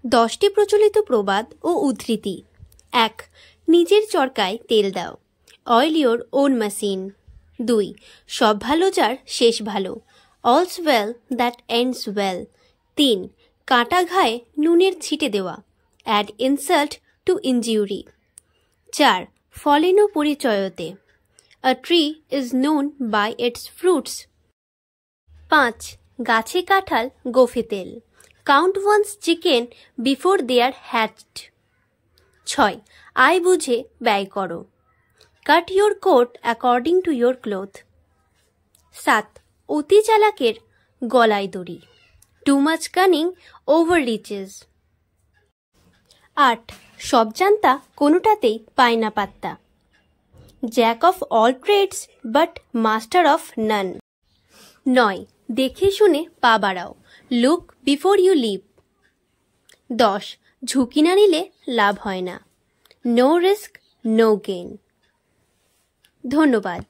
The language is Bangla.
10টি প্রচলিত প্রবাদ ও উদ্ধৃতি। 1. নিজের চরকায় তেল দাও, অয়েল ইয়োর ওন মেশিন। 2. সব ভালো যার শেষ ভালো, all's well that ends well. 3. কাঁটা ঘায়ে নুনের ছিটে দেওয়া, অ্যাড ইনসাল্ট টু ইনজিউরি। 4. ফলেনো পরিচয়তে, a tree is known by its fruits. 5. গাছে কাঁঠাল গোফে তেল, count one's chicken before they are hatched. 6. আয় বুঝে ব্যয় করো, cut your coat according to your cloth. 7. অতি চালাকের গলায় দড়ি, too much cunning overreaches. 8. সব জানতা কোনোটাতেই পায় না পাত্তা, jack of all trades but master of none. 9. দেখে শুনে পা বাড়াও, লুক বিফোর ইউ লিভ। 10. ঝুঁকি না নিলে লাভ হয় না, নো রিস্ক নো গেইন। ধন্যবাদ।